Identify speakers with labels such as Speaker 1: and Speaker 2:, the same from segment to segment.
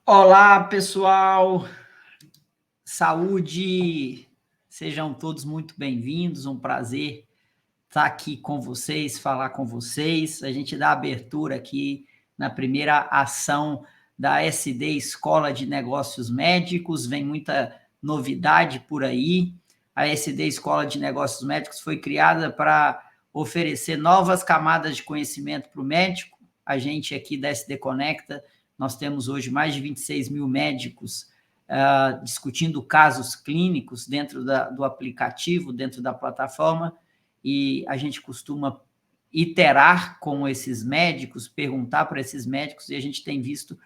Speaker 1: Olá, pessoal. Saúde. Sejam todos muito bem-vindos. Um prazer estar aqui com vocês, falar com vocês. A gente dá abertura aqui na primeira ação da SD Escola de Negócios Médicos. Vem muita novidade por aí. A SD Escola de Negócios Médicos foi criada para oferecer novas camadas de conhecimento para o médico. A gente aqui da SD Conecta, nós temos hoje mais de 26 mil médicos discutindo casos clínicos dentro do aplicativo, dentro da plataforma, e a gente costuma iterar com esses médicos, perguntar para esses médicos, e a gente tem visto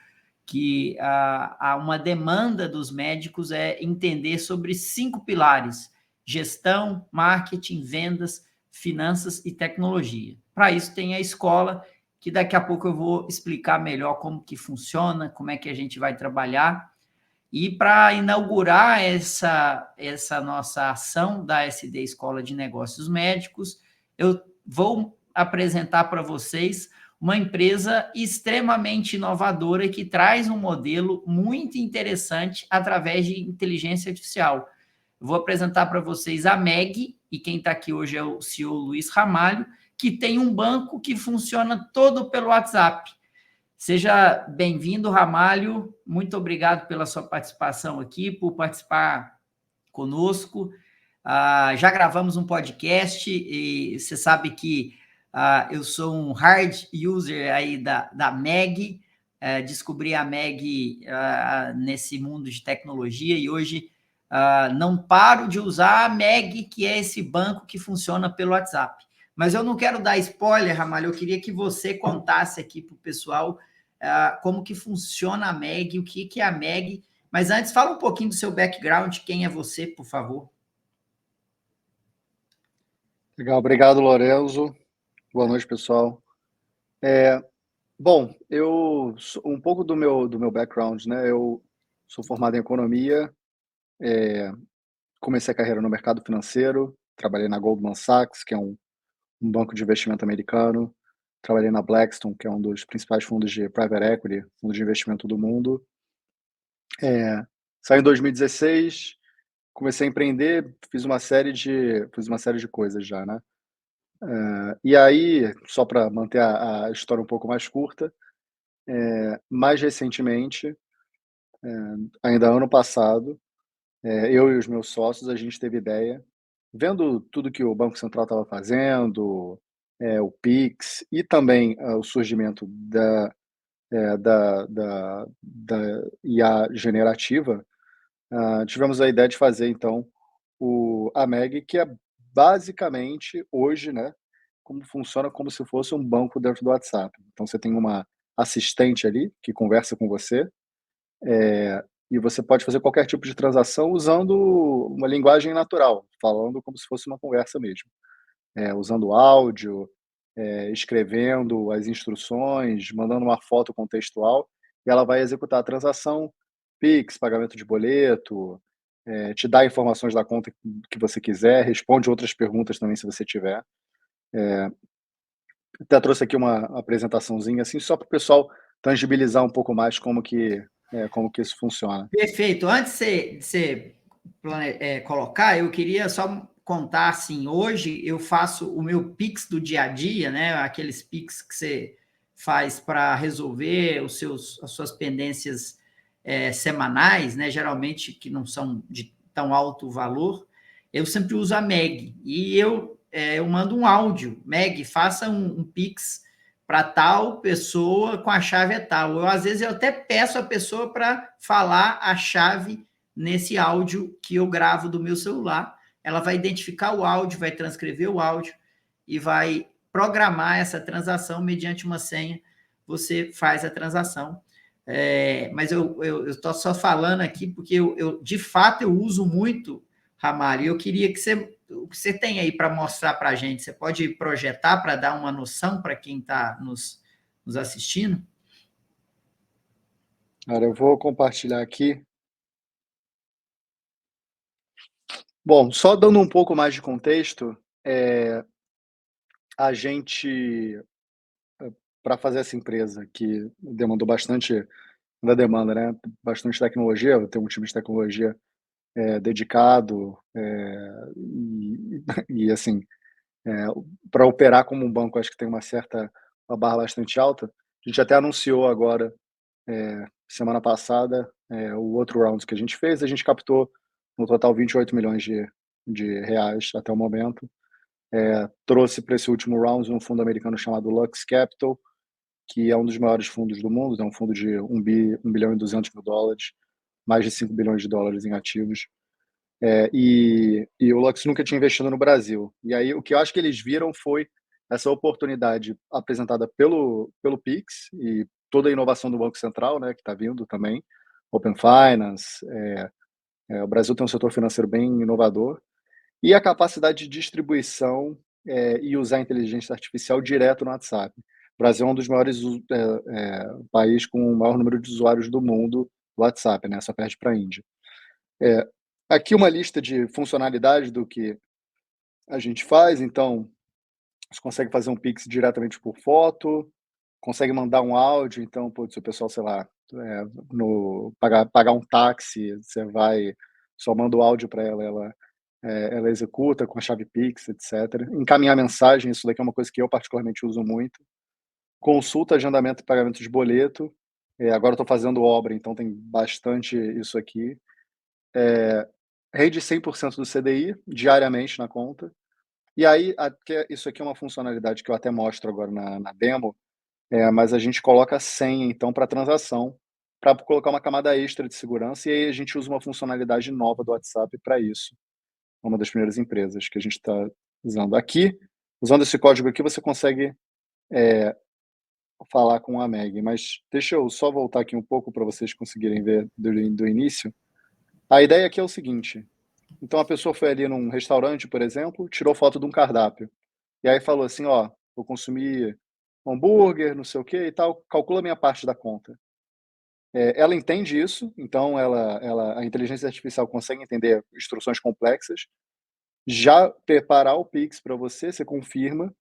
Speaker 1: que há uma demanda dos médicos é entender sobre 5 pilares: gestão, marketing, vendas, finanças e tecnologia. Para isso tem a escola, que daqui a pouco eu vou explicar melhor como que funciona, como é que a gente vai trabalhar. E para inaugurar essa nossa ação da SD Escola de Negócios Médicos, eu vou apresentar para vocês uma empresa extremamente inovadora que traz um modelo muito interessante através de inteligência artificial. Eu vou apresentar para vocês a MEG, e quem está aqui hoje é o CEO Luiz Ramalho, que tem um banco que funciona todo pelo WhatsApp. Seja bem-vindo, Ramalho. Muito obrigado pela sua participação aqui, por participar conosco. Já gravamos um podcast e você sabe que eu sou um hard user aí da MEG. Descobri a MEG nesse mundo de tecnologia e hoje não paro de usar a MEG, que é esse banco que funciona pelo WhatsApp. Mas eu não quero dar spoiler, Ramalho, eu queria que você contasse aqui para o pessoal como que funciona a MEG, o que é a MEG. Mas antes, fala um pouquinho do seu background, quem é você, por favor.
Speaker 2: Legal, obrigado, Lorenzo. Boa noite, pessoal. Bom, um pouco do meu background, né? Eu sou formado em economia, comecei a carreira no mercado financeiro, trabalhei na Goldman Sachs, que é um banco de investimento americano, trabalhei na Blackstone, que é um dos principais fundos de private equity, fundo de investimento do mundo. Saí em 2016, comecei a empreender, fiz uma série de coisas já, né? E aí, só para manter a história um pouco mais curta, mais recentemente, ainda ano passado, eu e os meus sócios, a gente teve ideia, vendo tudo que o Banco Central estava fazendo, o Pix e também o surgimento da IA generativa, tivemos a ideia de fazer, então, a MEG, que é basicamente, hoje, né, como funciona como se fosse um banco dentro do WhatsApp. Então, você tem uma assistente ali que conversa com você, e você pode fazer qualquer tipo de transação usando uma linguagem natural, falando como se fosse uma conversa mesmo. Usando áudio, escrevendo as instruções, mandando uma foto contextual, e ela vai executar a transação, Pix, pagamento de boleto, te dá informações da conta que você quiser, responde outras perguntas também se você tiver. Até trouxe aqui uma apresentaçãozinha, assim, só para o pessoal tangibilizar um pouco mais como que isso funciona.
Speaker 1: Perfeito. Antes de você colocar, eu queria só contar, assim, hoje eu faço o meu Pix do dia a dia, né? Aqueles Pix que você faz para resolver as suas pendências semanais, né? Geralmente que não são de tão alto valor. Eu sempre uso a MEG e eu mando um áudio. MEG, faça um Pix para tal pessoa com a chave tal. Às vezes, eu até peço a pessoa para falar a chave nesse áudio que eu gravo do meu celular. Ela vai identificar o áudio, vai transcrever o áudio e vai programar essa transação mediante uma senha. Você faz a transação. Mas eu estou só falando aqui porque de fato, eu uso muito, Ramalho, e eu queria que o que você tem aí para mostrar para a gente? Você pode projetar para dar uma noção para quem está nos assistindo?
Speaker 2: Cara, eu vou compartilhar aqui. Bom, só dando um pouco mais de contexto, a gente, para fazer essa empresa que demandou bastante da demanda, né? Bastante tecnologia, tem um time de tecnologia dedicado, e assim, para operar como um banco, acho que tem uma barra bastante alta. A gente até anunciou agora, semana passada, o outro round que a gente captou no total 28 milhões de reais até o momento. Trouxe para esse último round um fundo americano chamado Lux Capital, que é um dos maiores fundos do mundo, é um fundo de 1 bilhão e 200 mil dólares, mais de 5 bilhões de dólares em ativos. E o Lux nunca tinha investido no Brasil. E aí o que eu acho que eles viram foi essa oportunidade apresentada pelo Pix e toda a inovação do Banco Central, né, que está vindo também, Open Finance, o Brasil tem um setor financeiro bem inovador, e a capacidade de distribuição, e usar a inteligência artificial direto no WhatsApp. O Brasil é um dos maiores país com o maior número de usuários do mundo do WhatsApp, né, só perde para a Índia. É, aqui uma lista de funcionalidades do que a gente faz, então, você consegue fazer um Pix diretamente por foto, consegue mandar um áudio, então, putz, o pessoal, sei lá, pagar um táxi, você vai, só manda o áudio para ela executa com a chave Pix, etc. Encaminhar mensagem, isso daqui é uma coisa que eu particularmente uso muito. Consulta, agendamento e pagamento de boleto. Agora eu estou fazendo obra, então tem bastante isso aqui. Rende 100% do CDI diariamente na conta. E aí, isso aqui é uma funcionalidade que eu até mostro agora na demo, mas a gente coloca a senha, então, para transação, para colocar uma camada extra de segurança, e aí a gente usa uma funcionalidade nova do WhatsApp para isso. Uma das primeiras empresas que a gente está usando. Aqui, usando esse código aqui, você consegue falar com a Meg, mas deixa eu só voltar aqui um pouco para vocês conseguirem ver do início. A ideia aqui é o seguinte: então a pessoa foi ali num restaurante, por exemplo, tirou foto de um cardápio, e aí falou assim: ó, vou consumir hambúrguer, não sei o que e tal, calcula a minha parte da conta. Ela entende isso, então a inteligência artificial consegue entender instruções complexas, já preparar o Pix para você, você confirma,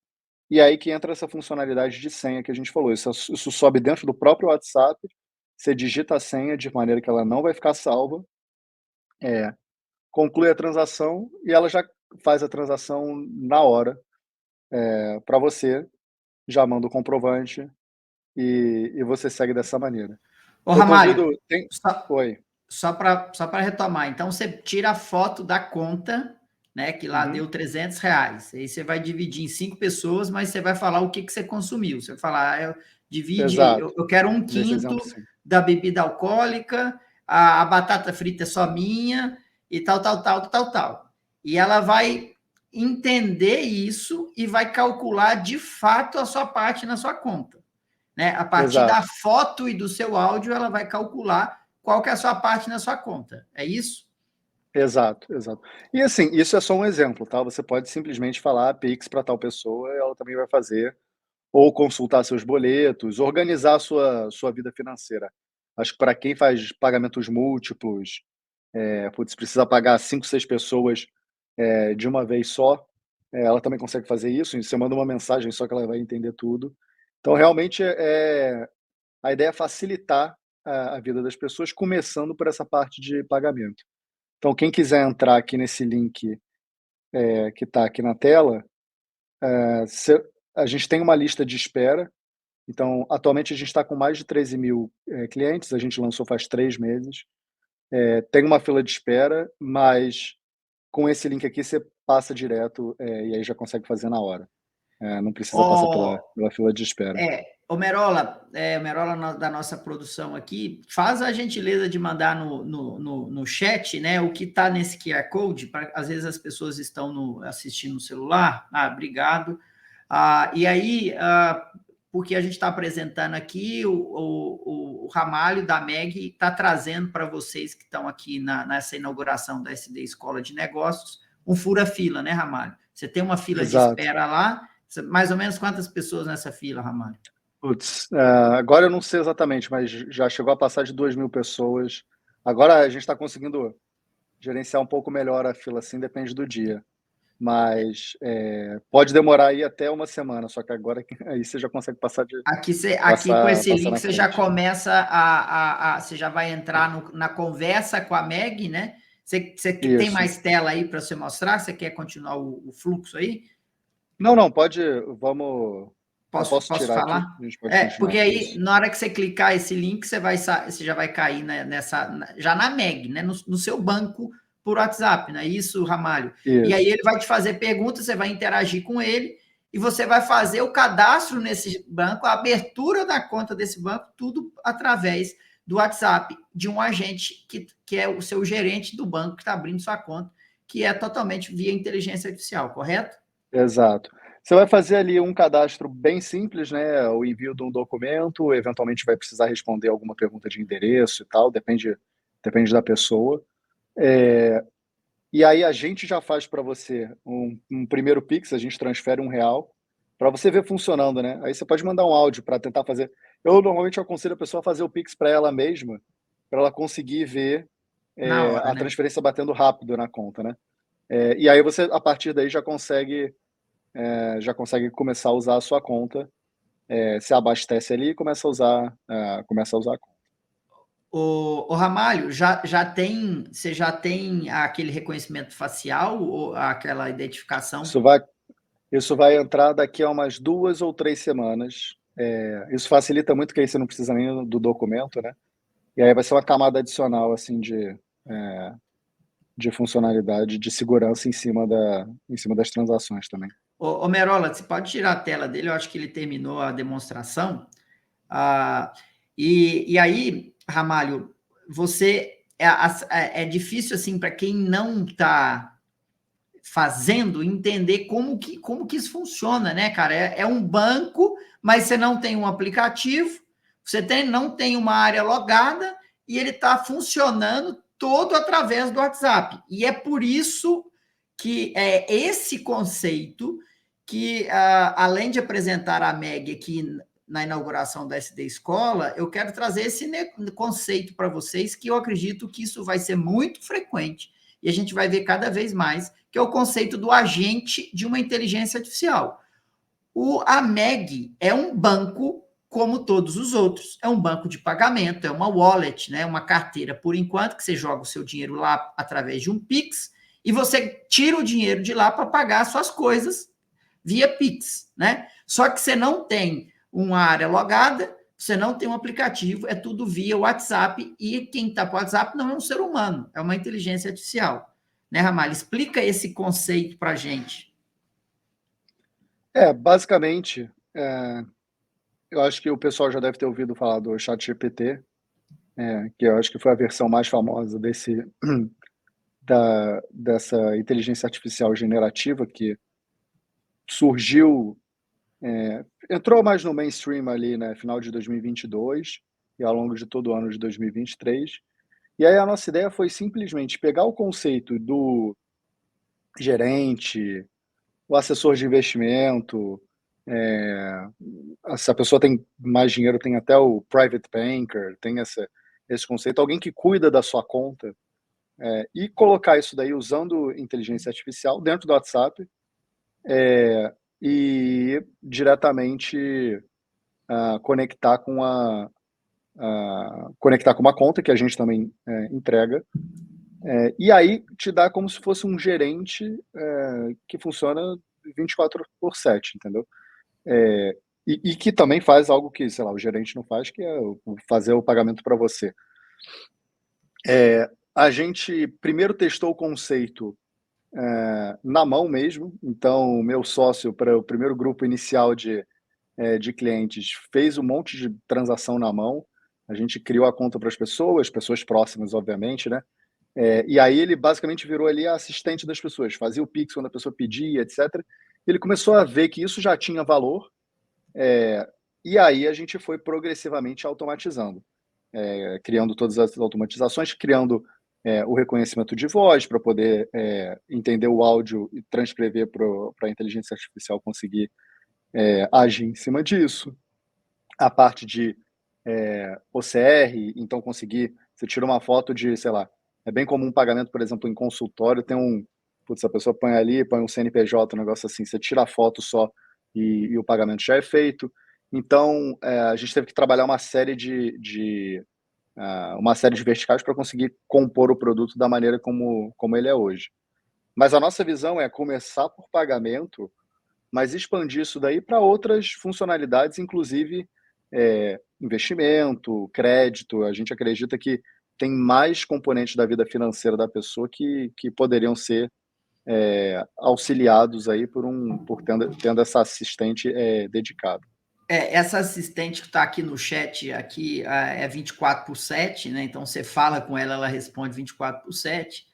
Speaker 2: e aí que entra essa funcionalidade de senha que a gente falou. Isso sobe dentro do próprio WhatsApp, você digita a senha de maneira que ela não vai ficar salva, conclui a transação e ela já faz a transação na hora, para você, já manda o comprovante e você segue dessa maneira.
Speaker 1: Ô,
Speaker 2: Eu
Speaker 1: Ramalho,
Speaker 2: convido.
Speaker 1: só,
Speaker 2: Oi.
Speaker 1: só para retomar, então você tira a foto da conta, né, que lá
Speaker 2: Uhum.
Speaker 1: deu R$ 300, aí você vai dividir em 5 pessoas, mas você vai falar o que você consumiu, você vai falar, divide,
Speaker 2: Exato.
Speaker 1: eu quero um
Speaker 2: Nesse exemplo,
Speaker 1: quinto
Speaker 2: sim.
Speaker 1: da bebida alcoólica, a batata frita é só minha, e tal, tal, tal, tal, tal. E ela vai entender isso e vai calcular de fato a sua parte na sua conta. Né? A partir da
Speaker 2: Exato.
Speaker 1: foto e do seu áudio, ela vai calcular qual que é a sua parte na sua conta. É isso?
Speaker 2: Exato, exato. E assim, isso é só um exemplo, tá? Você pode simplesmente falar Pix para tal pessoa, ela também vai fazer, ou consultar seus boletos, organizar a sua vida financeira. Acho que para quem faz pagamentos múltiplos, putz, precisa pagar 5, 6 pessoas, de uma vez só, ela também consegue fazer isso, e você manda uma mensagem só que ela vai entender tudo. Então realmente, a ideia é facilitar a vida das pessoas, começando por essa parte de pagamento. Então quem quiser entrar aqui nesse link, que está aqui na tela, se a gente tem uma lista de espera, então atualmente a gente está com mais de 13 mil clientes, a gente lançou faz 3 meses. Tem uma fila de espera, mas com esse link aqui você passa direto, e aí já consegue fazer na hora. Não precisa passar
Speaker 1: Ô,
Speaker 2: pela fila de espera.
Speaker 1: Merola da nossa produção aqui, faz a gentileza de mandar no chat, né, o que está nesse QR Code, para às vezes as pessoas estão assistindo no celular. Obrigado. E aí, porque a gente está apresentando aqui, o Ramalho da MEG está trazendo para vocês que estão aqui nessa inauguração da SD Escola de Negócios, um fura-fila, né, Ramalho? Você tem uma fila de
Speaker 2: Exato.
Speaker 1: espera lá, mais ou menos quantas pessoas nessa fila, Ramalho?
Speaker 2: Putz, agora eu não sei exatamente, mas já chegou a passar de 2.000 pessoas. Agora a gente está conseguindo gerenciar um pouco melhor a fila, assim, depende do dia. mas pode demorar aí até uma semana, só que agora aí você já consegue
Speaker 1: Aqui com esse
Speaker 2: passar
Speaker 1: link
Speaker 2: na
Speaker 1: você já
Speaker 2: frente.
Speaker 1: começa você já vai entrar na conversa com a Meg, né? Você tem
Speaker 2: Isso.
Speaker 1: mais tela aí para você mostrar? Você quer continuar o fluxo aí?
Speaker 2: Não, não, pode, vamos, eu posso
Speaker 1: Posso
Speaker 2: tirar aqui,
Speaker 1: falar?
Speaker 2: a gente pode
Speaker 1: Porque
Speaker 2: continuar.
Speaker 1: aí,
Speaker 2: Isso,
Speaker 1: na hora que você clicar esse link, você já vai cair já na Meg, né? No seu banco por WhatsApp, não é isso, Ramalho? E aí
Speaker 2: isso,
Speaker 1: ele vai te fazer perguntas, você vai interagir com ele e você vai fazer o cadastro nesse banco, a abertura da conta desse banco, tudo através do WhatsApp de um agente que é o seu gerente do banco que está abrindo sua conta, que é totalmente via inteligência artificial, correto?
Speaker 2: exato. Você vai fazer ali um cadastro bem simples, né, o envio de um documento, eventualmente vai precisar responder alguma pergunta de endereço e tal, depende da pessoa. E aí a gente já faz para você um primeiro Pix, a gente transfere R$ 1, para você ver funcionando, né. Aí você pode mandar um áudio para tentar fazer, eu normalmente aconselho a pessoa a fazer o Pix para ela mesma, para ela conseguir ver,
Speaker 1: Na hora,
Speaker 2: a
Speaker 1: né?
Speaker 2: transferência batendo rápido na conta, né. E aí você, a partir daí, já consegue começar a usar a sua conta, se abastece ali e começa a usar a conta.
Speaker 1: O Ramalho, você já tem aquele reconhecimento facial ou aquela identificação?
Speaker 2: Isso vai isso vai entrar daqui a umas 2 ou 3 semanas. Isso facilita muito, que aí você não precisa nem do documento, né. E aí vai ser uma camada adicional, assim, de funcionalidade, de segurança em cima das transações também.
Speaker 1: Merola, você pode tirar a tela dele, eu acho que ele terminou a demonstração. Ah, e aí, Ramalho, é difícil assim para quem não está fazendo entender como que isso funciona, né, cara? É um banco, mas você não tem um aplicativo, não tem uma área logada e ele está funcionando todo através do WhatsApp. E é por isso que é esse conceito que, além de apresentar a Meg aqui na inauguração da SD Escola, eu quero trazer esse conceito para vocês, que eu acredito que isso vai ser muito frequente e a gente vai ver cada vez mais, que é o conceito do agente de uma inteligência artificial. A MEG é um banco como todos os outros. É um banco de pagamento, é uma wallet, né? Uma carteira, por enquanto, que você joga o seu dinheiro lá através de um Pix e você tira o dinheiro de lá para pagar suas coisas via Pix, né? Só que você não tem uma área logada, você não tem um aplicativo, é tudo via WhatsApp e quem está com o WhatsApp não é um ser humano, é uma inteligência artificial. Né, Ramalho? Explica esse conceito para a gente.
Speaker 2: Basicamente, eu acho que o pessoal já deve ter ouvido falar do ChatGPT, que eu acho que foi a versão mais famosa dessa inteligência artificial generativa que surgiu, entrou mais no mainstream ali, né, final de 2022 e ao longo de todo o ano de 2023. E aí a nossa ideia foi simplesmente pegar o conceito do gerente, o assessor de investimento, se a pessoa tem mais dinheiro, tem até o private banker, tem esse conceito, alguém que cuida da sua conta, e colocar isso daí usando inteligência artificial dentro do WhatsApp, e diretamente conectar conectar com uma conta que a gente também entrega, e aí te dá como se fosse um gerente, que funciona 24/7, entendeu? E que também faz algo que, sei lá, o gerente não faz, que é fazer o pagamento para você. A gente primeiro testou o conceito, na mão mesmo, então o meu sócio, para o primeiro grupo inicial de clientes, fez um monte de transação na mão, a gente criou a conta para as pessoas próximas, obviamente, né. E aí ele basicamente virou ali a assistente das pessoas, fazia o Pix quando a pessoa pedia, etcétera. Ele começou a ver que isso já tinha valor, e aí a gente foi progressivamente automatizando, criando todas as automatizações, criando, o reconhecimento de voz para poder, entender o áudio e transcrever para a inteligência artificial conseguir, agir em cima disso. A parte de, OCR, então conseguir, você tira uma foto de, sei lá, é bem comum pagamento, por exemplo, em consultório, tem putz, a pessoa põe ali, põe um CNPJ, um negócio assim, você tira a foto só e o pagamento já é feito. Então, a gente teve que trabalhar uma série de verticais para conseguir compor o produto da maneira como ele é hoje. Mas a nossa visão é começar por pagamento, mas expandir isso daí para outras funcionalidades, inclusive, investimento, crédito. A gente acredita que tem mais componentes da vida financeira da pessoa que poderiam ser, auxiliados aí por tendo essa assistente, dedicada.
Speaker 1: Essa assistente que está aqui no chat aqui é 24/7, né? Então você fala com ela, ela responde 24/7,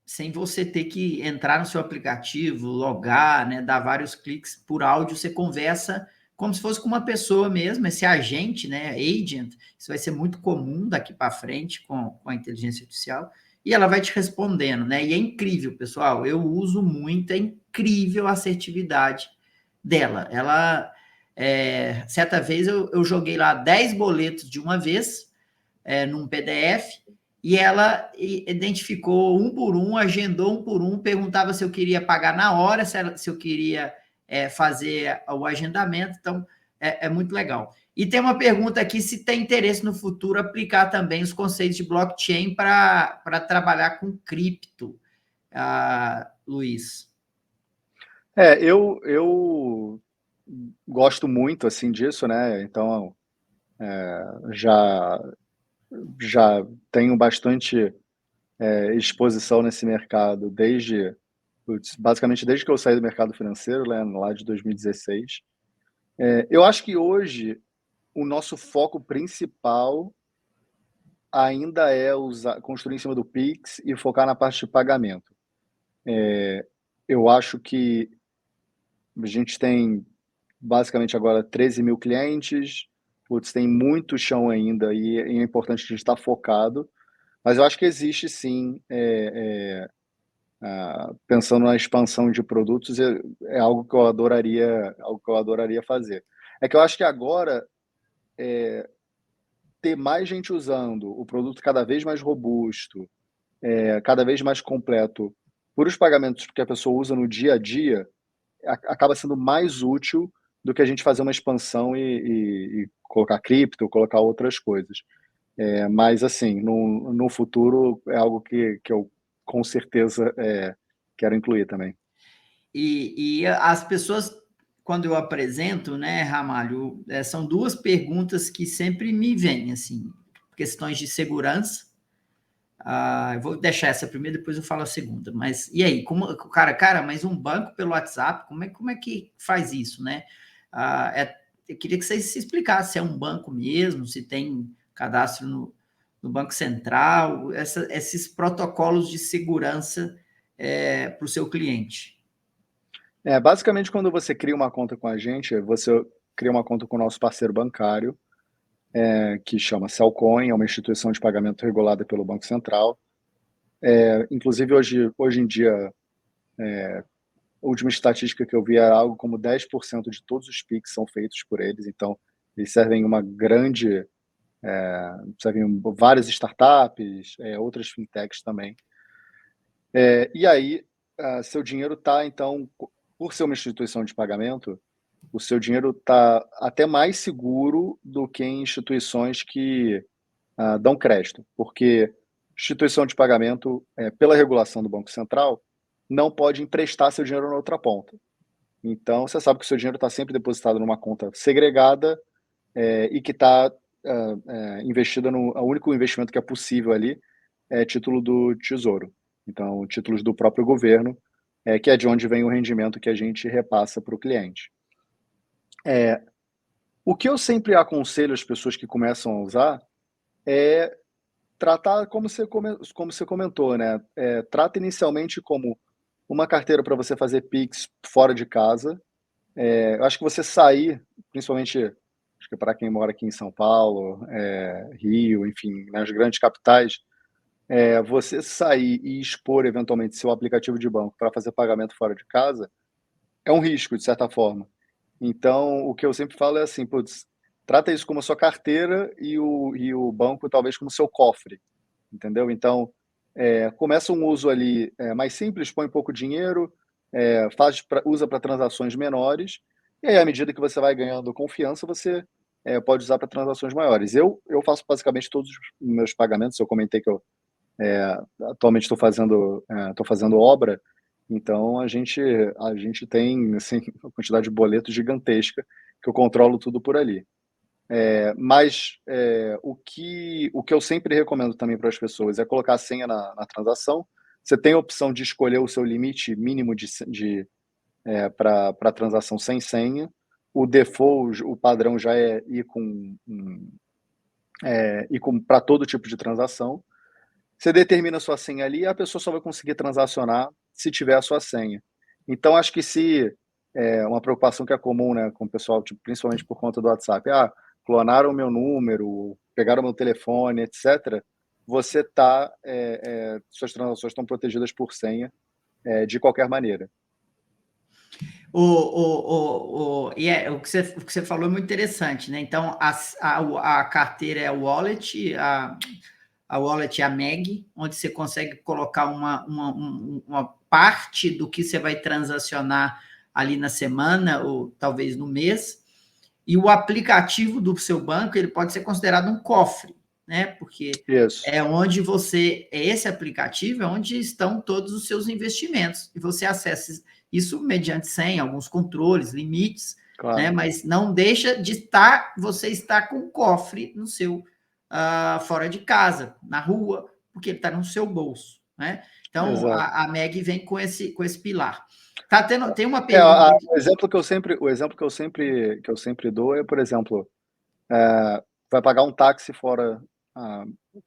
Speaker 1: sem você ter que entrar no seu aplicativo, logar, né? Dar vários cliques por áudio, você conversa como se fosse com uma pessoa mesmo, esse agente, né? Agent, isso vai ser muito comum daqui para frente com a inteligência artificial, e ela vai te respondendo, né? E é incrível, pessoal, eu uso muito, é incrível a assertividade dela. Ela, certa vez eu joguei lá 10 boletos de uma vez, num PDF, e ela identificou um por um, agendou um por um, perguntava se eu queria pagar na hora, se eu queria fazer o agendamento. Então, é muito legal. E tem uma pergunta aqui, se tem interesse no futuro aplicar também os conceitos de blockchain para trabalhar com cripto, Luiz.
Speaker 2: Eu gosto muito, assim, disso, né, então, já já tenho bastante, exposição nesse mercado basicamente desde que eu saí do mercado financeiro, né, lá de 2016. Eu acho que hoje o nosso foco principal ainda é construir em cima do Pix e focar na parte de pagamento. Eu acho que a gente tem basicamente agora 13.000 clientes, putz, tem muito chão ainda e é importante a gente estar focado, mas eu acho que existe sim, pensando na expansão de produtos, é algo que eu adoraria fazer. É que eu acho que agora, ter mais gente usando o produto cada vez mais robusto, cada vez mais completo, por os pagamentos que a pessoa usa no dia a dia, acaba sendo mais útil do que a gente fazer uma expansão e colocar cripto, colocar outras coisas. Mas assim, no futuro é algo que eu com certeza, quero incluir também.
Speaker 1: E as pessoas, quando eu apresento, né, Ramalho, são duas perguntas que sempre me vêm, assim, questões de segurança. Eu vou deixar essa primeiro, depois eu falo a segunda. Mas e aí, cara, mas um banco pelo WhatsApp, como é que faz isso, né? Eu queria que vocês se explicassem se é um banco mesmo, se tem cadastro no Banco Central, esses protocolos de segurança para o seu cliente.
Speaker 2: Basicamente, quando você cria uma conta com a gente, você cria uma conta com o nosso parceiro bancário, que chama Celcoin, é uma instituição de pagamento regulada pelo Banco Central. Inclusive, hoje em dia, a última estatística que eu vi era algo como 10% de todos os Pix são feitos por eles, então eles servem várias startups, outras fintechs também. E aí, seu dinheiro está, então, por ser uma instituição de pagamento, o seu dinheiro está até mais seguro do que em instituições que dão crédito, porque instituição de pagamento, pela regulação do Banco Central, não pode emprestar seu dinheiro na outra ponta. Então, você sabe que o seu dinheiro está sempre depositado numa conta segregada, e que está investida o único investimento que é possível ali é título do Tesouro. Então, títulos do próprio governo, que é de onde vem o rendimento que a gente repassa para o cliente. O que eu sempre aconselho as pessoas que começam a usar é tratar como você comentou, né? Trata inicialmente como uma carteira para você fazer Pix fora de casa. Eu acho que você sair, principalmente, acho que para quem mora aqui em São Paulo, Rio, enfim, nas grandes capitais, você sair e expor eventualmente seu aplicativo de banco para fazer pagamento fora de casa é um risco, de certa forma. Então, o que eu sempre falo é assim, putz, trata isso como a sua carteira e o banco talvez como seu cofre, entendeu? Então, começa um uso ali mais simples, põe pouco dinheiro, usa para transações menores, e aí à medida que você vai ganhando confiança, você pode usar para transações maiores. Eu faço basicamente todos os meus pagamentos, eu comentei que eu atualmente estou fazendo obra, então a gente tem assim, uma quantidade de boletos gigantesca, que eu controlo tudo por ali. Mas o que eu sempre recomendo também para as pessoas é colocar a senha na transação. Você tem a opção de escolher o seu limite mínimo para transação sem senha. O default, o padrão já é ir com para todo tipo de transação. Você determina a sua senha ali, a pessoa só vai conseguir transacionar se tiver a sua senha. Então, acho que se uma preocupação que é comum, né, com o pessoal, tipo, principalmente por conta do WhatsApp, clonaram o meu número, pegaram o meu telefone, etc. Suas transações estão protegidas por senha, de qualquer maneira.
Speaker 1: O que você falou é muito interessante, né? Então, a carteira é a wallet, a wallet é a Meg, onde você consegue colocar uma parte do que você vai transacionar ali na semana, ou talvez no mês, e o aplicativo do seu banco, ele pode ser considerado um cofre, né? Porque
Speaker 2: Isso,
Speaker 1: esse aplicativo é onde estão todos os seus investimentos, e você acessa isso mediante senha, alguns controles, limites, né?
Speaker 2: claro.
Speaker 1: Mas não deixa de você estar com um cofre no seu fora de casa, na rua, porque ele está no seu bolso, né? Então
Speaker 2: Exato.
Speaker 1: a Meg vem com esse pilar. Tem uma pergunta aqui.
Speaker 2: O exemplo que eu sempre dou é, por exemplo, vai pagar um táxi ah,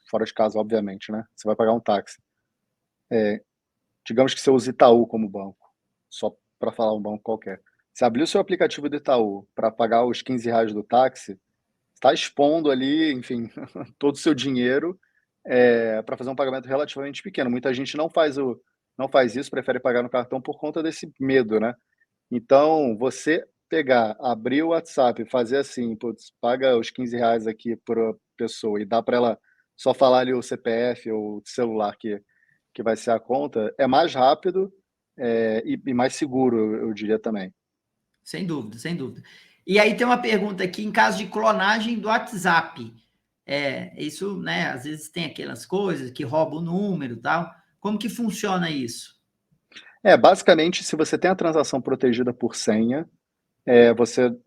Speaker 2: fora de casa, obviamente, né? Você vai pagar um táxi. Digamos que você usa Itaú como banco, só para falar um banco qualquer. Você abriu o seu aplicativo do Itaú para pagar os R$ 15 do táxi, está expondo ali, enfim, todo o seu dinheiro para fazer um pagamento relativamente pequeno. Muita gente não faz isso, prefere pagar no cartão por conta desse medo, né? Então, você pegar, abrir o WhatsApp e fazer assim, putz, paga os R$ 15 aqui por pessoa e dá para ela só falar ali o CPF ou o celular que vai ser a conta, é mais rápido, e mais seguro, eu diria também.
Speaker 1: Sem dúvida, sem dúvida. E aí tem uma pergunta aqui, em caso de clonagem do WhatsApp. Isso, né? Às vezes tem aquelas coisas que roubam o número e tal. Como que funciona isso?
Speaker 2: Basicamente, se você tem a transação protegida por senha,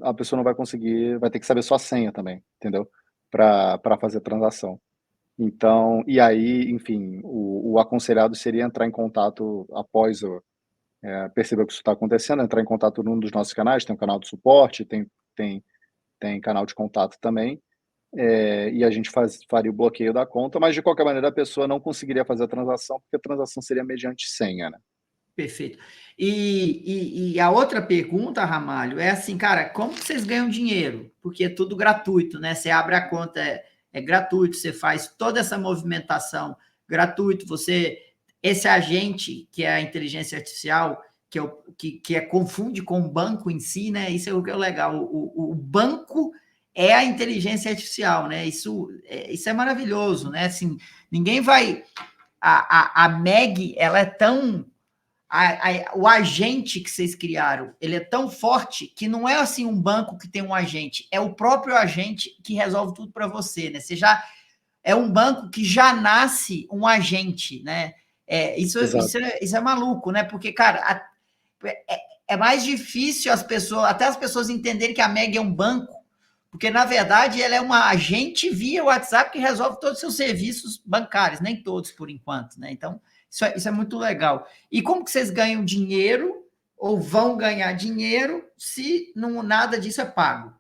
Speaker 2: a pessoa não vai conseguir, vai ter que saber sua senha também, entendeu? Para fazer a transação. Então, e aí, enfim, o aconselhado seria entrar em contato após perceber que isso está acontecendo, entrar em contato num dos nossos canais, tem um canal de suporte, tem canal de contato também, e a gente faria o bloqueio da conta, mas de qualquer maneira a pessoa não conseguiria fazer a transação, porque a transação seria mediante senha, né?
Speaker 1: Perfeito. E a outra pergunta, Ramalho, é assim, cara, como que vocês ganham dinheiro? Porque é tudo gratuito, né? Você abre a conta, é gratuito, você faz toda essa movimentação gratuito, esse agente, que é a inteligência artificial, confunde com o banco em si, né? Isso é o que é legal. O banco é a inteligência artificial, né? Isso é maravilhoso, né? Assim, ninguém vai. A Meg, ela é tão o agente que vocês criaram, ele é tão forte que não é assim um banco que tem um agente, é o próprio agente que resolve tudo para você, né? Você já é um banco que já nasce um agente, né?
Speaker 2: Exato.
Speaker 1: Isso é maluco, né? Porque, cara, é mais difícil até as pessoas entenderem que a Meg é um banco, porque na verdade ela é uma agente via WhatsApp que resolve todos os seus serviços bancários, nem todos por enquanto, né? Então, isso é muito legal. E como que vocês ganham dinheiro ou vão ganhar dinheiro se não, nada disso é pago?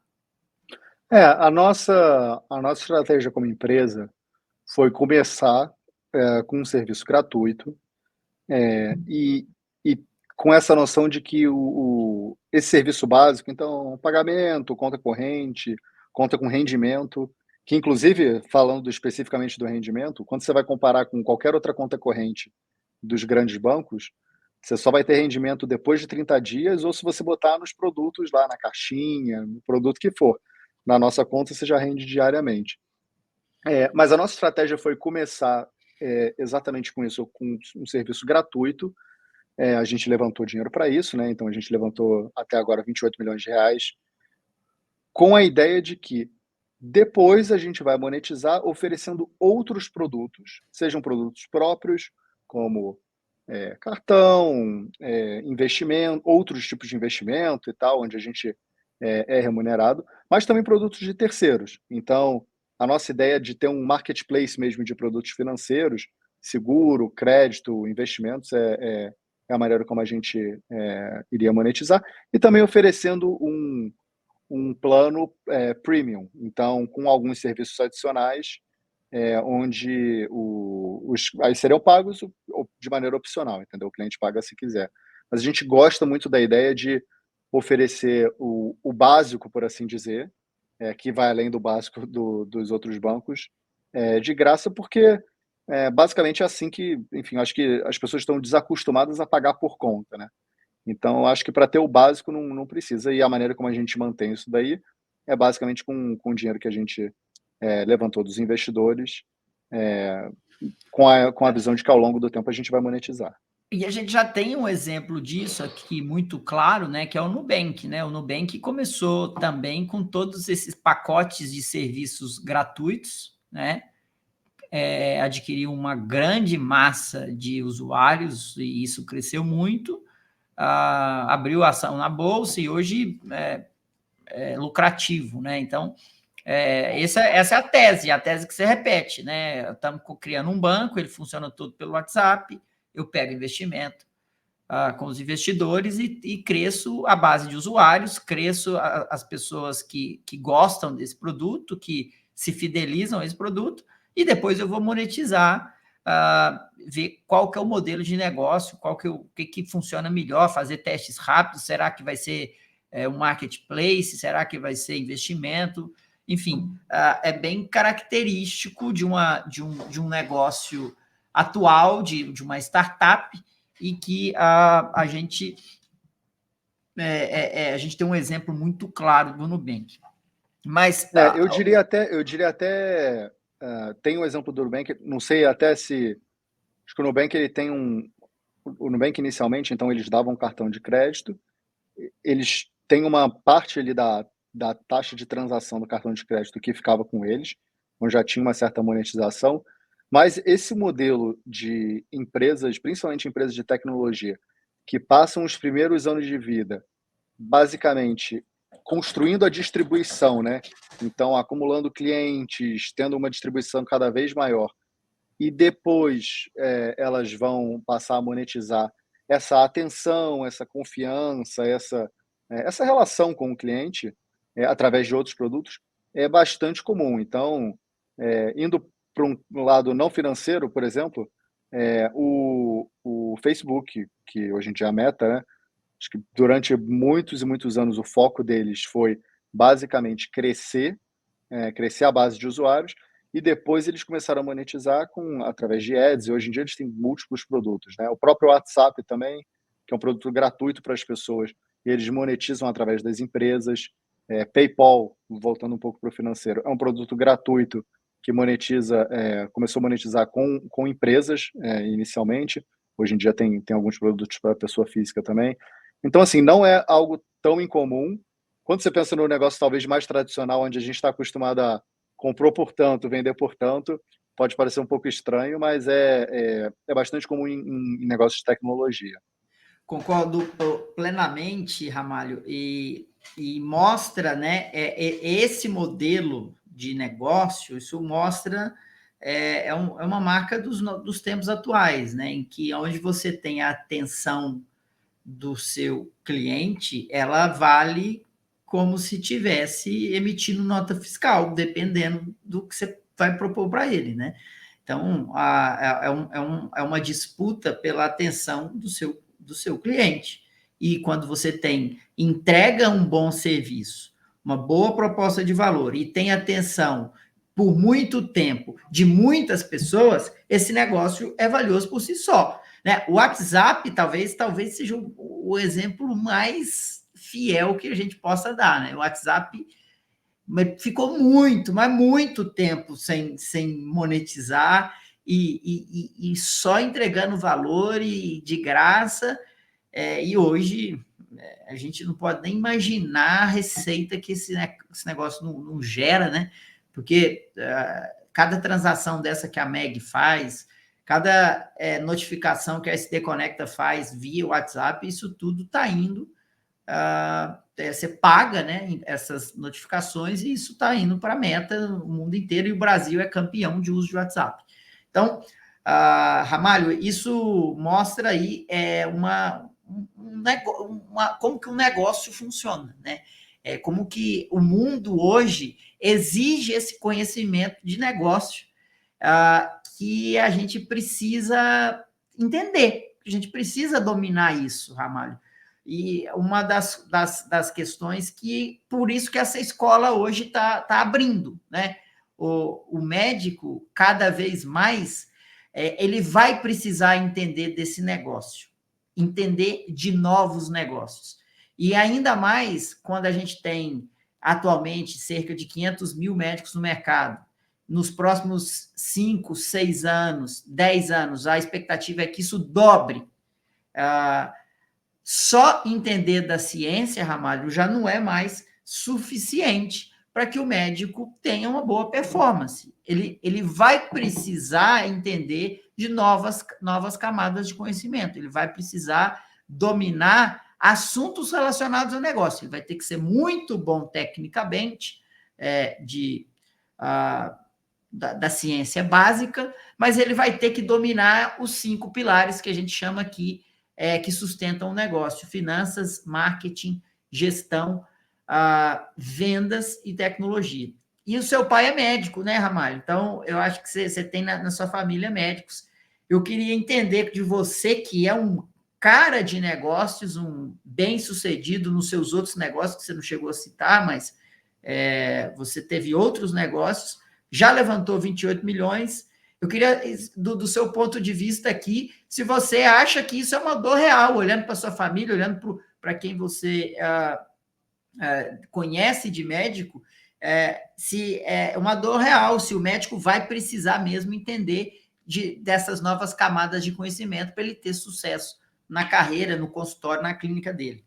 Speaker 2: A nossa estratégia como empresa foi começar com um serviço gratuito, e com essa noção de que esse serviço básico, então, pagamento, conta corrente, conta com rendimento, que inclusive, falando especificamente do rendimento, quando você vai comparar com qualquer outra conta corrente dos grandes bancos, você só vai ter rendimento depois de 30 dias ou se você botar nos produtos lá na caixinha, no produto que for. Na nossa conta você já rende diariamente. Mas a nossa estratégia foi começar exatamente com isso, com um serviço gratuito. A gente levantou dinheiro para isso, né, então a gente levantou até agora R$ 28 milhões, com a ideia de que depois a gente vai monetizar oferecendo outros produtos, sejam produtos próprios, como, cartão, investimento, outros tipos de investimento e tal, onde a gente é remunerado, mas também produtos de terceiros. Então, a nossa ideia de ter um marketplace mesmo de produtos financeiros, seguro, crédito, investimentos, é a maneira como a gente iria monetizar, e também oferecendo um plano premium, então com alguns serviços adicionais, onde aí seriam pagos de maneira opcional, entendeu? O cliente paga se quiser. Mas a gente gosta muito da ideia de oferecer o básico, por assim dizer, que vai além do básico dos outros bancos, de graça, porque basicamente é assim que, enfim, acho que as pessoas estão desacostumadas a pagar por conta, né? Então, eu acho que para ter o básico não precisa, e a maneira como a gente mantém isso daí é basicamente com o dinheiro que a gente levantou dos investidores, eh, com a visão de que ao longo do tempo a gente vai monetizar.
Speaker 1: E a gente já tem um exemplo disso aqui muito claro, né, que é o Nubank, né? O Nubank começou também com todos esses pacotes de serviços gratuitos, né? Adquiriu uma grande massa de usuários e isso cresceu muito, abriu ação na bolsa e hoje é lucrativo, né? Então, essa é a tese que se repete, né? Estamos criando um banco, ele funciona todo pelo WhatsApp, eu pego investimento com os investidores e cresço a base de usuários, cresço as pessoas que gostam desse produto, que se fidelizam a esse produto, e depois eu vou monetizar, ver qual que é o modelo de negócio, o que funciona melhor, fazer testes rápidos, será que vai ser um marketplace, será que vai ser investimento, enfim, é bem característico de um negócio atual, de uma startup, e que a gente tem um exemplo muito claro do Nubank. Mas
Speaker 2: Eu diria até, tem o exemplo do Nubank, não sei até se acho que o Nubank ele tem o Nubank inicialmente, então eles davam um cartão de crédito, eles têm uma parte ali da taxa de transação do cartão de crédito que ficava com eles, onde já tinha uma certa monetização, mas esse modelo de empresas, principalmente empresas de tecnologia, que passam os primeiros anos de vida, basicamente construindo a distribuição, né, então acumulando clientes, tendo uma distribuição cada vez maior, e depois, elas vão passar a monetizar essa atenção, essa confiança, essa relação com o cliente, através de outros produtos, é bastante comum. Então, indo para um lado não financeiro, por exemplo, o Facebook, que hoje em dia é a Meta, né, acho que durante muitos e muitos anos o foco deles foi basicamente crescer a base de usuários, e depois eles começaram a monetizar através de ads, e hoje em dia eles têm múltiplos produtos, né? O próprio WhatsApp também, que é um produto gratuito para as pessoas, e eles monetizam através das empresas. PayPal, voltando um pouco para o financeiro, é um produto gratuito que começou a monetizar com empresas, inicialmente. Hoje em dia tem alguns produtos para pessoa física também. Então, assim, não é algo tão incomum. Quando você pensa no negócio talvez mais tradicional, onde a gente está acostumado a comprou por tanto, vender por tanto, pode parecer um pouco estranho, mas é bastante comum em negócios de tecnologia.
Speaker 1: concordo plenamente, Ramalho, e mostra, né, esse modelo de negócio, isso mostra, é uma marca dos tempos atuais, né, em que onde você tem a atenção do seu cliente, ela vale como se tivesse emitindo nota fiscal, dependendo do que você vai propor para ele, né? Então, é uma disputa pela atenção do seu cliente. E quando você entrega um bom serviço, uma boa proposta de valor e tem atenção por muito tempo de muitas pessoas, esse negócio é valioso por si só. Né? O WhatsApp talvez seja o exemplo mais fiel que a gente possa dar. Né? O WhatsApp ficou muito, mas muito tempo sem monetizar, e só entregando valor e de graça. E hoje a gente não pode nem imaginar a receita que esse negócio não gera, né? Porque cada transação dessa que a Meg faz, cada notificação que a SD Conecta faz via WhatsApp, isso tudo está indo. Você paga, né, essas notificações e isso está indo para a meta no mundo inteiro, e o Brasil é campeão de uso de WhatsApp. Então, Ramalho, isso mostra aí como que um negócio funciona, né? Como que o mundo hoje exige esse conhecimento de negócio que a gente precisa entender, a gente precisa dominar isso, Ramalho. E uma das questões que, por isso que essa escola hoje está abrindo, né? O médico, cada vez mais, ele vai precisar entender desse negócio, entender de novos negócios. E ainda mais quando a gente tem, atualmente, cerca de 500 mil médicos no mercado. Nos próximos 5, 6 anos, 10 anos, a expectativa é que isso dobre. Só entender da ciência, Ramalho, já não é mais suficiente para que o médico tenha uma boa performance. Ele vai precisar entender de novas camadas de conhecimento, ele vai precisar dominar assuntos relacionados ao negócio, ele vai ter que ser muito bom tecnicamente, da ciência básica, mas ele vai ter que dominar os 5 pilares que a gente chama aqui, que sustentam o negócio: finanças, marketing, gestão, vendas e tecnologia. E o seu pai é médico, né, Ramalho? Então, eu acho que você tem na sua família médicos. Eu queria entender de você, que é um cara de negócios, um bem-sucedido nos seus outros negócios, que você não chegou a citar, mas você teve outros negócios, já levantou 28 milhões. Eu queria, do seu ponto de vista aqui, se você acha que isso é uma dor real, olhando para a sua família, olhando para quem você conhece de médico, se é uma dor real, se o médico vai precisar mesmo entender dessas novas camadas de conhecimento para ele ter sucesso na carreira, no consultório, na clínica dele.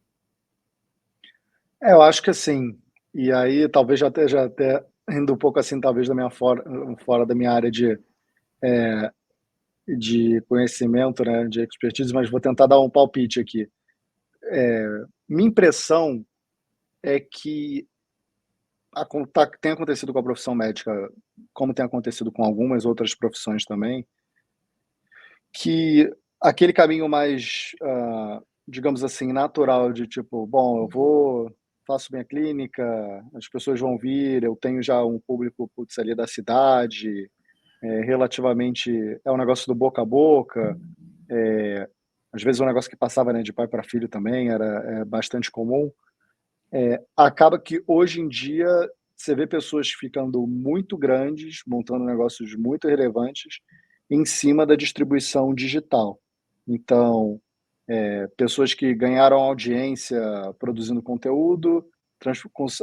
Speaker 2: Eu acho que assim, e aí talvez já até indo um pouco assim, talvez fora da minha área de conhecimento, né, de expertise, mas vou tentar dar um palpite aqui. Minha impressão é que tem acontecido com a profissão médica, como tem acontecido com algumas outras profissões também, que aquele caminho mais, digamos assim, natural de tipo, bom, faço minha clínica, as pessoas vão vir, eu tenho já um público, putz, ali da cidade, relativamente é um negócio do boca a boca, às vezes é um negócio que passava, né, de pai para filho também, era bastante comum. Acaba que hoje em dia você vê pessoas ficando muito grandes, montando negócios muito relevantes em cima da distribuição digital. Então, pessoas que ganharam audiência produzindo conteúdo,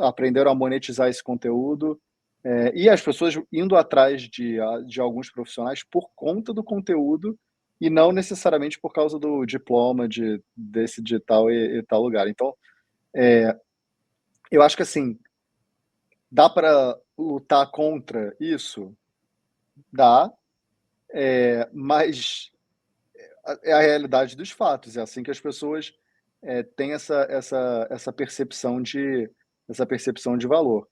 Speaker 2: aprenderam a monetizar esse conteúdo, e as pessoas indo atrás de alguns profissionais por conta do conteúdo e não necessariamente por causa do diploma desse de tal e tal lugar. Então, eu acho que assim, dá para lutar contra isso? Dá, mas é a realidade dos fatos, é assim que as pessoas têm essa percepção de valor.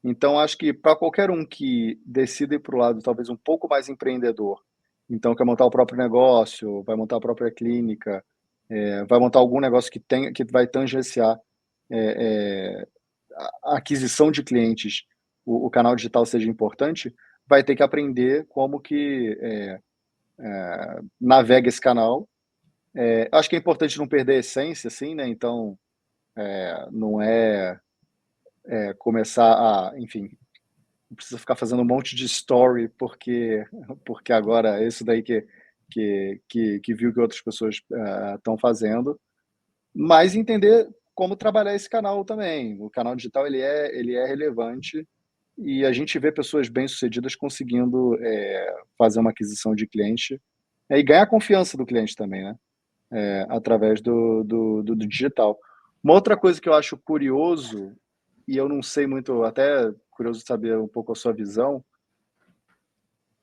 Speaker 2: Então acho que para qualquer um que decida ir para o lado talvez um pouco mais empreendedor, então quer montar o próprio negócio, vai montar a própria clínica, vai montar algum negócio que vai tangenciar a aquisição de clientes, o canal digital seja importante, vai ter que aprender como que navega esse canal. Acho que é importante não perder a essência, assim, né? Então, não começar enfim, não precisa ficar fazendo um monte de story porque agora é isso daí que viu que outras pessoas estão fazendo, mas entender como trabalhar esse canal também. O canal digital ele é relevante e a gente vê pessoas bem-sucedidas conseguindo, fazer uma aquisição de cliente, e ganhar a confiança do cliente também, né, através do digital. Uma outra coisa que eu acho curioso, e eu não sei muito, até curioso de saber um pouco a sua visão,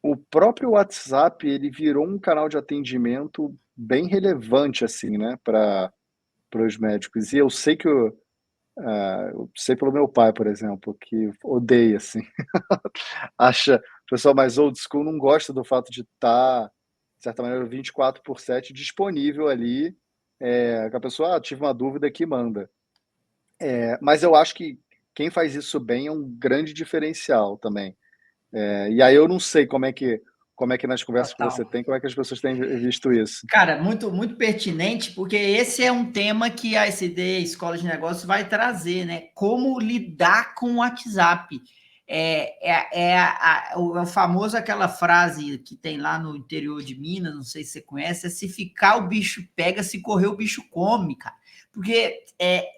Speaker 2: o próprio WhatsApp, ele virou um canal de atendimento bem relevante, assim, né, para os médicos. E eu sei que eu sei pelo meu pai, por exemplo, que odeia, assim, acha o pessoal mais old school não gosta do fato de estar, de certa maneira, 24/7 disponível ali, que a pessoa: "Ah, tive uma dúvida", aqui, manda. Mas eu acho que quem faz isso bem é um grande diferencial também. E aí eu não sei como é que nas conversas que
Speaker 1: Total.
Speaker 2: você tem, como é que as pessoas têm visto isso.
Speaker 1: Cara, muito, muito pertinente, porque esse é um tema que a SD, Escola de Negócios, vai trazer, né? Como lidar com o WhatsApp. O famoso, aquela frase que tem lá no interior de Minas, não sei se você conhece, é se ficar o bicho pega, se correr o bicho come, cara. Porque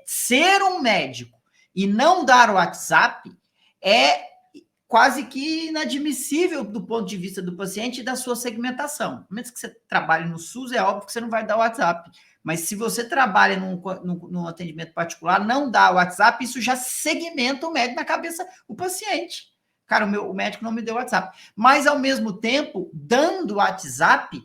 Speaker 1: ser um médico e não dar o WhatsApp é quase que inadmissível do ponto de vista do paciente e da sua segmentação. No menos que você trabalhe no SUS, é óbvio que você não vai dar o WhatsApp. Mas se você trabalha num atendimento particular, não dá o WhatsApp, isso já segmenta o médico na cabeça do paciente. Cara, o médico não me deu o WhatsApp. Mas, ao mesmo tempo, dando o WhatsApp,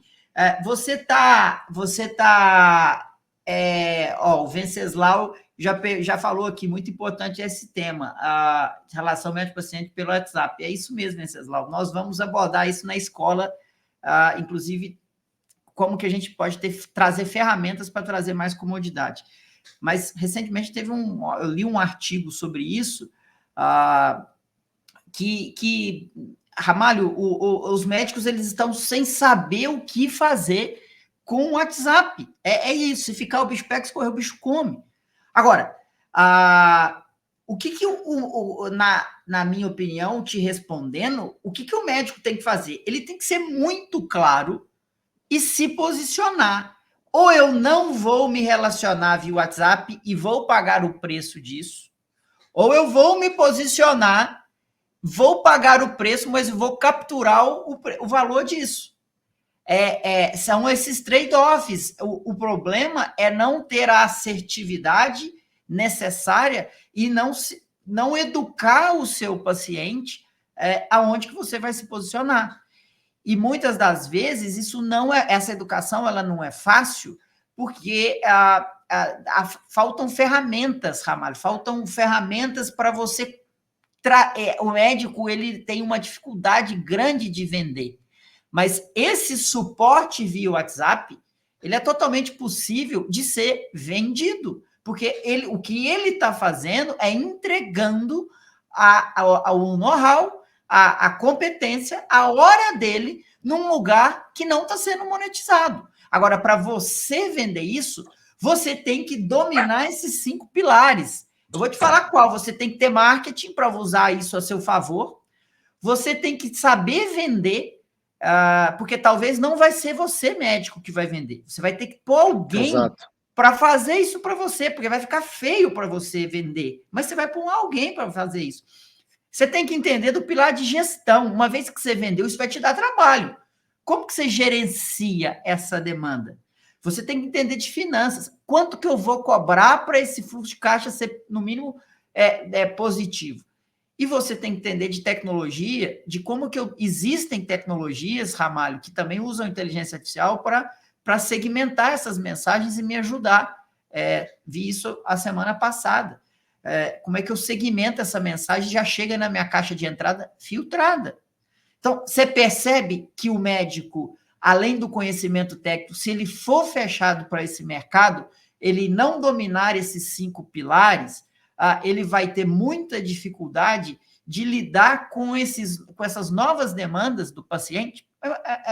Speaker 1: o Venceslau já falou aqui, muito importante esse tema, a relação médico-paciente pelo WhatsApp. É isso mesmo, Venceslau. Nós vamos abordar isso na escola, inclusive, como que a gente pode trazer ferramentas para trazer mais comodidade. Mas, recentemente, eu li um artigo sobre isso, Ramalho, os médicos eles estão sem saber o que fazer com o WhatsApp. É isso, se ficar o bicho pega, se correr o bicho come. Agora, o que na minha opinião, te respondendo, o que o médico tem que fazer? Ele tem que ser muito claro e se posicionar. Ou eu não vou me relacionar via WhatsApp e vou pagar o preço disso, ou eu vou me posicionar, vou pagar o preço, mas vou capturar o valor disso. São esses trade-offs. O problema é não ter a assertividade necessária e não educar o seu paciente aonde que você vai se posicionar. E muitas das vezes essa educação ela não é fácil, porque faltam ferramentas, Ramalho, faltam ferramentas para você. O médico ele tem uma dificuldade grande de vender. Mas esse suporte via WhatsApp, ele é totalmente possível de ser vendido, porque o que ele está fazendo é entregando o know-how, a competência, a hora dele num lugar que não está sendo monetizado. Agora, para você vender isso, você tem que dominar esses 5 pilares. Eu vou te falar qual. Você tem que ter marketing para usar isso a seu favor. Você tem que saber vender, porque talvez não vai ser você, médico, que vai vender. Você vai ter que pôr alguém
Speaker 2: Exato.
Speaker 1: para fazer isso para você, porque vai ficar feio para você vender. Mas você vai pôr alguém para fazer isso. Você tem que entender do pilar de gestão. Uma vez que você vendeu, isso vai te dar trabalho. Como que você gerencia essa demanda? Você tem que entender de finanças. Quanto que eu vou cobrar para esse fluxo de caixa ser, no mínimo, positivo? E você tem que entender de tecnologia, de como que existem tecnologias, Ramalho, que também usam inteligência artificial para segmentar essas mensagens e me ajudar. Vi isso a semana passada. Como é que eu segmento essa mensagem e já chega na minha caixa de entrada filtrada. Então, você percebe que o médico, além do conhecimento técnico, se ele for fechado para esse mercado, ele não dominar esses 5 pilares, ele vai ter muita dificuldade de lidar com essas novas demandas do paciente.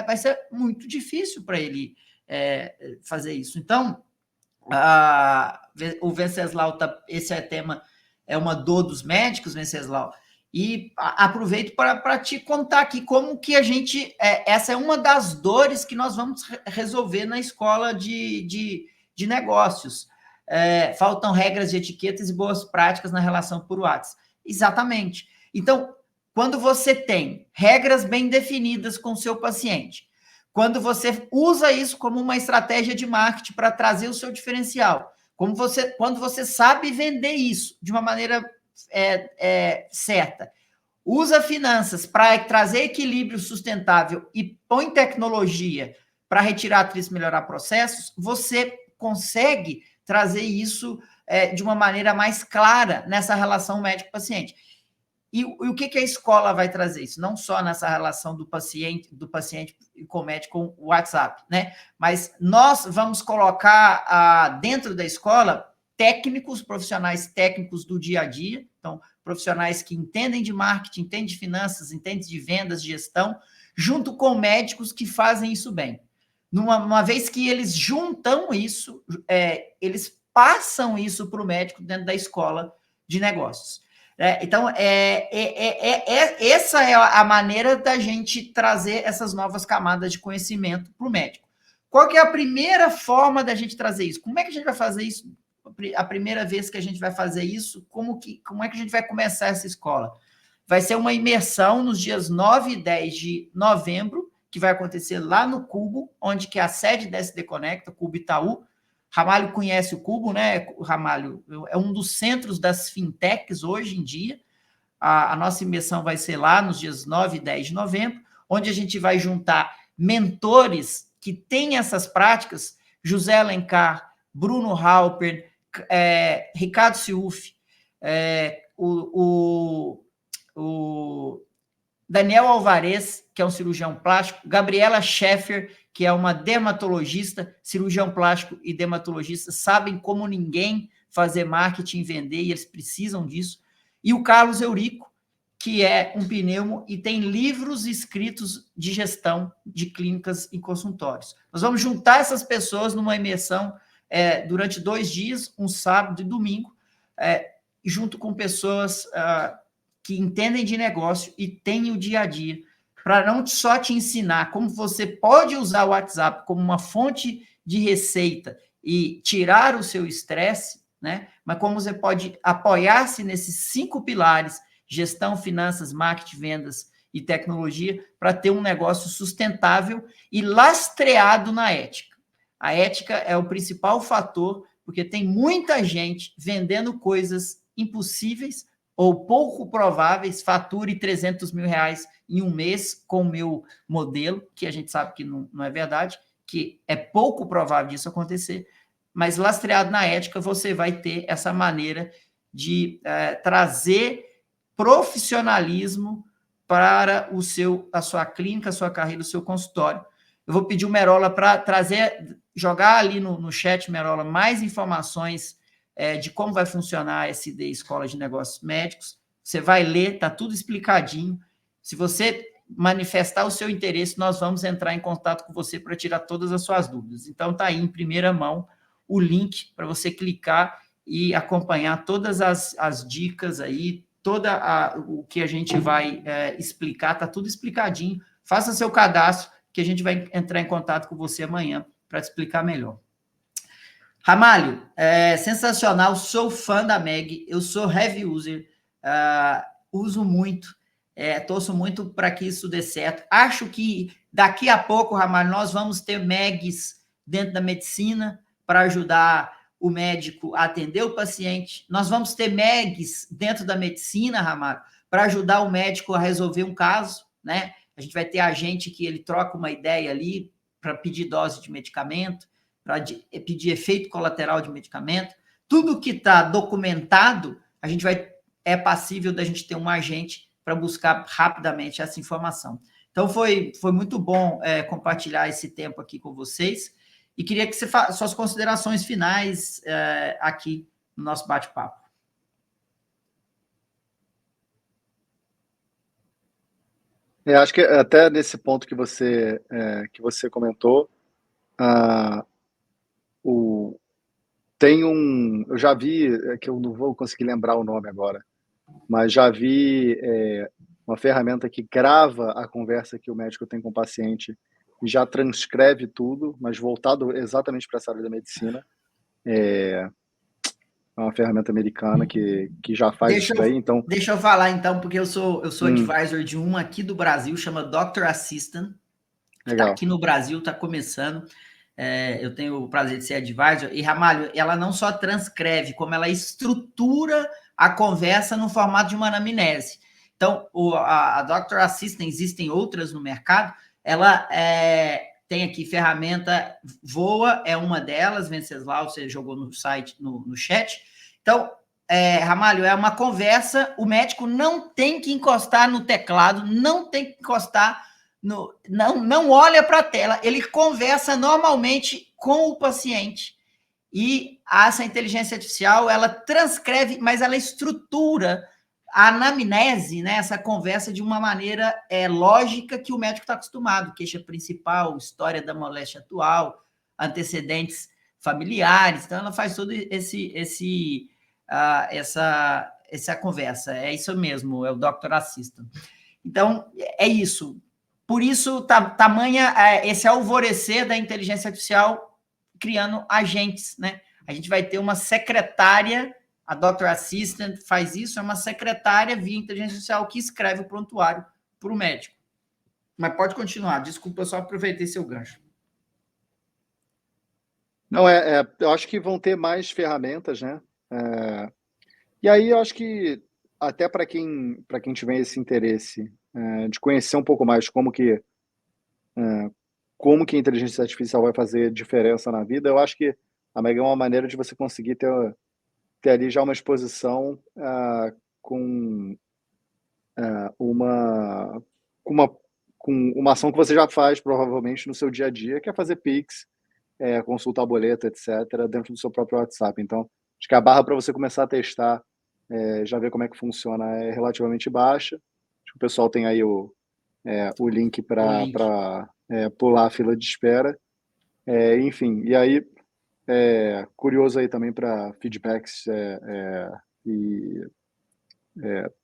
Speaker 1: Vai ser muito difícil para ele fazer isso. Então, o Venceslau, esse tema é uma dor dos médicos, Venceslau, e aproveito para te contar aqui como que essa é uma das dores que nós vamos resolver na escola de negócios. Faltam regras de etiquetas e boas práticas na relação por WhatsApp. Exatamente. Então, quando você tem regras bem definidas com o seu paciente, quando você usa isso como uma estratégia de marketing para trazer o seu diferencial, quando você sabe vender isso de uma maneira certa, usa finanças para trazer equilíbrio sustentável e põe tecnologia para retirar atritos e melhorar processos, você consegue trazer isso de uma maneira mais clara nessa relação médico-paciente. E o que a escola vai trazer isso? Não só nessa relação do paciente com o médico com o WhatsApp, né? Mas nós vamos colocar dentro da escola profissionais técnicos do dia a dia, então, profissionais que entendem de marketing, entendem de finanças, entendem de vendas, de gestão, junto com médicos que fazem isso bem. Uma vez que eles juntam isso, eles passam isso para o médico dentro da escola de negócios. Então, essa é a maneira da gente trazer essas novas camadas de conhecimento para o médico. Qual que é a primeira forma da gente trazer isso? Como é que a gente vai fazer isso? A primeira vez que a gente vai fazer isso, como é que a gente vai começar essa escola? Vai ser uma imersão nos dias 9 e 10 de novembro, que vai acontecer lá no Cubo, onde que é a sede da SD Conecta, Cubo Itaú. Ramalho conhece o Cubo, né? O Ramalho é um dos centros das fintechs hoje em dia. A nossa imersão vai ser lá nos dias 9 e 10 de novembro, onde a gente vai juntar mentores que têm essas práticas, José Alencar, Bruno Halper, Ricardo Ciuff, o Daniel Alvarez, que é um cirurgião plástico, Gabriela Scheffer, que é uma dermatologista, cirurgião plástico e dermatologista, sabem como ninguém fazer marketing e vender, e eles precisam disso. E o Carlos Eurico, que é um pneumo e tem livros escritos de gestão de clínicas e consultórios. Nós vamos juntar essas pessoas numa imersão durante 2 dias, um sábado e domingo, junto com pessoas que entendem de negócio e têm o dia a dia, para não só te ensinar como você pode usar o WhatsApp como uma fonte de receita e tirar o seu estresse, né? Mas como você pode apoiar-se nesses 5 pilares: gestão, finanças, marketing, vendas e tecnologia, para ter um negócio sustentável e lastreado na ética. A ética é o principal fator, porque tem muita gente vendendo coisas impossíveis ou pouco prováveis, fature 300 mil reais em um mês com o meu modelo, que a gente sabe que não é verdade, que é pouco provável disso acontecer, mas lastreado na ética, você vai ter essa maneira de trazer profissionalismo para a sua clínica, a sua carreira, o seu consultório. Eu vou pedir o Merola para jogar ali no chat, Merola, mais informações de como vai funcionar a SD Escola de Negócios Médicos. Você vai ler, está tudo explicadinho. Se você manifestar o seu interesse, nós vamos entrar em contato com você para tirar todas as suas dúvidas. Então, está aí em primeira mão o link para você clicar e acompanhar todas as dicas aí, o que a gente vai explicar, está tudo explicadinho. Faça seu cadastro, que a gente vai entrar em contato com você amanhã para te explicar melhor. Ramalho, sensacional, sou fã da Meg, eu sou heavy user, uso muito, torço muito para que isso dê certo. Acho que daqui a pouco, Ramalho, nós vamos ter Megs dentro da medicina para ajudar o médico a atender o paciente. Nós vamos ter Megs dentro da medicina, Ramalho, para ajudar o médico a resolver um caso, né? A gente vai ter agente que ele troca uma ideia ali para pedir dose de medicamento, para pedir efeito colateral de medicamento. Tudo que está documentado, a gente é passível da gente ter um agente para buscar rapidamente essa informação. Então, foi muito bom compartilhar esse tempo aqui com vocês e queria que você faça suas considerações finais aqui no nosso bate-papo.
Speaker 2: Acho que até nesse ponto que você comentou, eu já vi, que eu não vou conseguir lembrar o nome agora, mas já vi uma ferramenta que grava a conversa que o médico tem com o paciente e já transcreve tudo, mas voltado exatamente para essa área da medicina. é uma ferramenta americana que já faz isso daí, então...
Speaker 1: Deixa eu falar, então, porque eu sou
Speaker 2: Hum.
Speaker 1: advisor de uma aqui do Brasil, chama Dr. Assistant, que está
Speaker 2: Legal.
Speaker 1: aqui no Brasil, está começando. Eu tenho o prazer de ser advisor. E, Ramalho, ela não só transcreve, como ela estrutura a conversa no formato de uma anamnese. Então, a Dr. Assistant, existem outras no mercado, ela tem aqui ferramenta Voa, é uma delas, Venceslau, você jogou no site, no chat. Então, Ramalho, é uma conversa, o médico não tem que encostar no teclado, não tem que encostar, não olha para a tela, ele conversa normalmente com o paciente. E essa inteligência artificial, ela transcreve, mas ela estrutura a anamnese, né, essa conversa de uma maneira lógica que o médico está acostumado, queixa principal, história da moléstia atual, antecedentes familiares, então ela faz todo essa conversa, é isso mesmo, é o Dr. Assistant. Então, é isso. Por isso, tamanha esse alvorecer da inteligência artificial criando agentes, né? A gente vai ter uma secretária, a Dr. Assistant faz isso, é uma secretária via inteligência artificial que escreve o prontuário para o médico. Mas pode continuar, desculpa, eu só aproveitei seu gancho.
Speaker 2: Não, eu acho que vão ter mais ferramentas, né? E aí eu acho que até para quem tiver esse interesse de conhecer um pouco mais como que a inteligência artificial vai fazer diferença na vida, eu acho que a Meg é uma maneira de você conseguir ter ali já uma exposição com uma ação que você já faz provavelmente no seu dia a dia, que é fazer Pix, consultar boleto, etc., dentro do seu próprio WhatsApp. Então, acho que a barra para você começar a testar, já ver como é que funciona, é relativamente baixa. Acho que o pessoal tem aí o link para pular a fila de espera. Enfim, e aí, curioso aí também para feedbacks e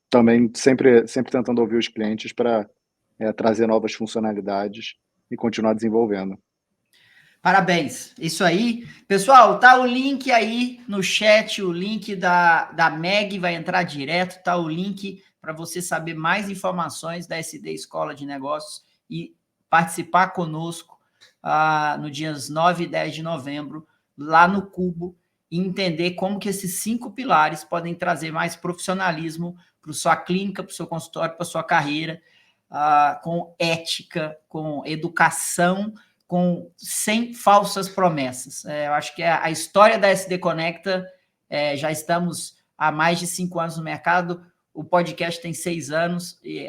Speaker 2: também sempre tentando ouvir os clientes para trazer novas funcionalidades e continuar desenvolvendo.
Speaker 1: Parabéns, isso aí. Pessoal, tá o link aí no chat, o link da Meg vai entrar direto, tá o link para você saber mais informações da SD Escola de Negócios e participar conosco no dias 9 e 10 de novembro, lá no Cubo, e entender como que esses 5 pilares podem trazer mais profissionalismo para sua clínica, para o seu consultório, para sua carreira, com ética, com educação, sem falsas promessas. Eu acho que a história da SD Conecta, já estamos há mais de 5 anos no mercado, o podcast tem 6 anos, e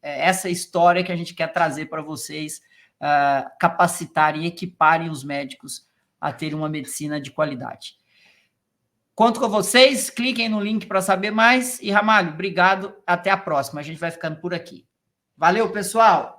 Speaker 1: essa história que a gente quer trazer para vocês, capacitarem e equiparem os médicos a terem uma medicina de qualidade. Conto com vocês, cliquem no link para saber mais, e Ramalho, obrigado, até a próxima, a gente vai ficando por aqui. Valeu, pessoal!